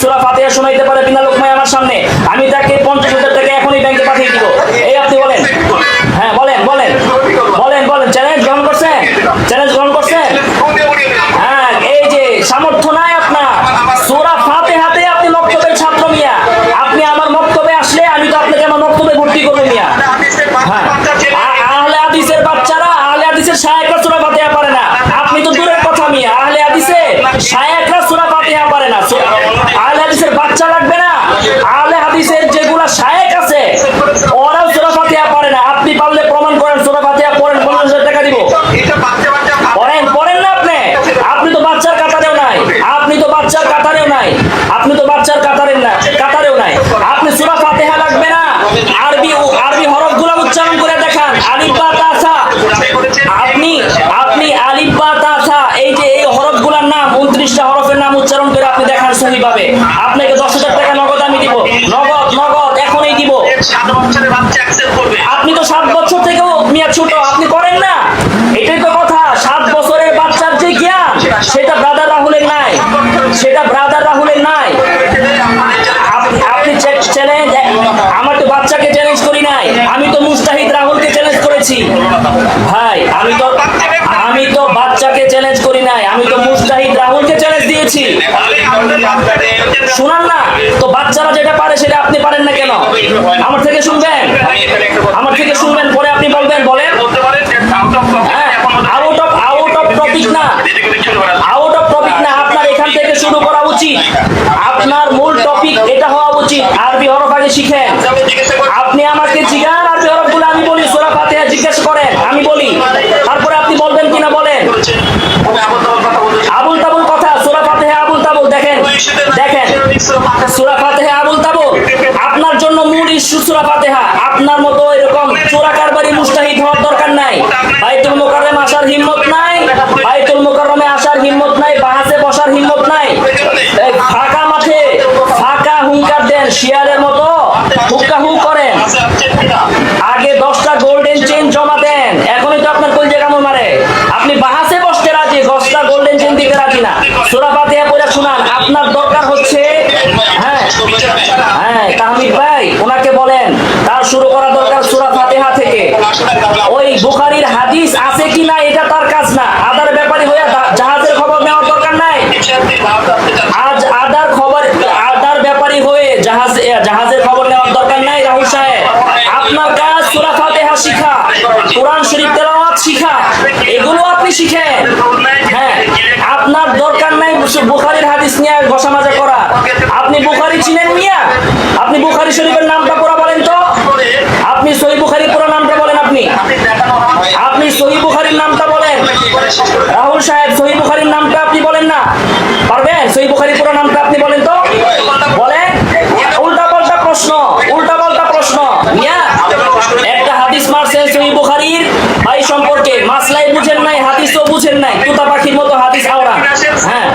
সূরা ফাতিহা শোনাইতে পারে বিনা লোকমায় আমার সামনে, আমি তাকে 50,000 টাকা এখনই ব্যাংকে পাঠিয়ে দিব। এই আপনি বলেন, হ্যাঁ বলেন বলেন বলেন বলেন, চ্যালেঞ্জ গ্রহণ করছেন? চ্যালেঞ্জ গ্রহণ করছেন? হ্যাঁ, এই যে সামর্থ্য নাই আপনার, সূরা ফাতিহাতে আপনি মক্তবের ছাত্র মিয়া, আপনি আমার মক্তবে আসলে আমি তো আপনাকে আমার মক্তবে ভর্তি করব মিয়া। হ্যাঁ, আহলে হাদিসের বাচ্চারা, আহলে হাদিসের শায়েখরা সূরা ফাতিহা পারে না, আপনি তো দূরের কথা মিয়া, আহলে হাদিসের শায়েখরা সূরা ফাতিহা পারে না। আহলে হাদিসের বাচ্চা লাগবে না, আহলে হাদিসের যেগুলা শায়েখ আছে ওরাও সূরা ফাতিহা পারে না। আপনি পারলে প্রমাণ করেন, সূরা ফাতিহা পড়েন, 50,000 টাকা দিব। পড়েন, পড়েন না আপনি, আপনি তো বাচ্চার কাতারেও নাই, আপনি তো বাচ্চার কাতারেও নাই, আপনি তো বাচ্চার কাতারেও নাই। আপনি সূরা ফাতিহা লাগবে না, আরবি হরফগুলো উচ্চারণ করে দেখান, আলিফ বা তা সা। আপনি আলিফ বা তা সা, এই যে এই হরফগুলোর নাম, 29টা হরফের নাম উচ্চারণ করে আপনি দেখান সহিভাবে, আপনাকে 10,000 টাকা নগদ আমি দিব, নগদ এখনই দিব। আপনি তো 7 বছর থেকেও মিয়া ছোট, আপনি করেন না, এটাই তো কথা। 7 বছরের বাচ্চার যে জ্ঞান সেটা ব্রাদার রাহুলের নাই, সেটা ব্রাদার রাহুলের নাই। আপনি চ্যালেঞ্জ, আমার তো বাচ্চাকে চ্যালেঞ্জ করি নাই, আমি তো মুস্তাহিদ রাহুলকে চ্যালেঞ্জ করেছি ভাই, আমি তো বাচ্চাকে চ্যালেঞ্জ করি নাই, আমি তো মুস্তাহিদ রাহুলকে চ্যালেঞ্জ দিয়েছি। শুনান না তো, বাচ্চারা যেটা পারে সেটা আপনি পারেন না কেন? আমার থেকে শুনবেন, আমার থেকে শুনবেন, পরে আপনি বলবেন, বলেন। হ্যাঁ, আউট অফ টপিক না, আউট অফ টপিক না, আপনার এখান থেকে শুরু করা উচিত। আপনার মূল টপিক এটা হওয়া উচিত, আরবি হরফ আগে শিখেন। আপনি আমাকে জিজ্ঞান আরবি হরফগুলো, আমি বলি সূরা ফাতিহা জিজ্ঞেস করেন, আমি বলি, তারপরে আপনি বলবেন কিনা বলেন। আবুল তাবুল কথা, সূরা ফাতিহা আবুল তাবুল, দেখেন সূরা ফাতিহা আবুল তাবুল, আপনার জন্য মূল ইস্যু সূরা ফাতিহা। আপনার মতো এরকম চোরা কারবারি মুস্তাহিদ হওয়ার দরকার নাই, বাইতুল মুকাররমে আসার হিম্মত নাই, বাইতুল মুকাররমে আসার হিম্মত নাই, বাহাসে বসার হিম্মত নাই, ফাঁকা মাঠে ফাঁকা হুঙ্কার দেন, শিয়ালের মতো হুক্কা হু করেন। আগে 10টা গোল্ডেন চেইন জমা দেন, এখনই তো আপনার কলজে কামড় মারে। আপনি বাহাসে বসতে রাজি, 10টা গোল্ডেন চেইন দিতে রাজি না। সূরা ফাতিহা পড়ে শুনান, আপনার দরকার হচ্ছে। হ্যাঁ তাহমিদ ভাই, ওনাকে বলেন তার শুরু করা দরকার সূরা ফাতিহা থেকে। ওই বুখারীর হাদিস আছে কিনা এটা তার কাজ না, আদার ব্যাপারী হয়ে জাহাজের খবর নেওয়ার দরকার নাই। আজ আদার ব্যাপারী হয়ে জাহাজের খবর নেওয়ার দরকার নাই। রাহুল সাহেব, আপনার কাজ সূরা ফাতিহা শিখা, কোরআন শরীফ তেলাওয়াত শিখা, এগুলো আপনি শিখেন। হ্যাঁ, আপনার দরকার নাই বুখারীর হাদিস নিয়ে ঘষা মাজা করা। আপনি বুখারী চিনেন মিয়া? আপনি বুখারী শরীফের নামটা পুরো বলেন তো, আপনি সহিহ বুখারীর পুরো নামটা বলেন, আপনি সহিহ বুখারীর নামটা বলেন। রাহুল সাহেব, সহিহ বুখারীর নামটা আপনি বলেন না, পারবেন? সহিহ বুখারীর পুরো নামটা আপনি বলেন তো, বলেন। উল্টা পাল্টা প্রশ্ন মিয়া, একটা হাদিস মারছেন সহিহ বুখারীর ভাই সম্পর্কে, মাসলাই বুঝেন নাই, হাদিসও বুঝেন নাই, তুতা পাখির মতো হাদিস আওড়ান। হ্যাঁ।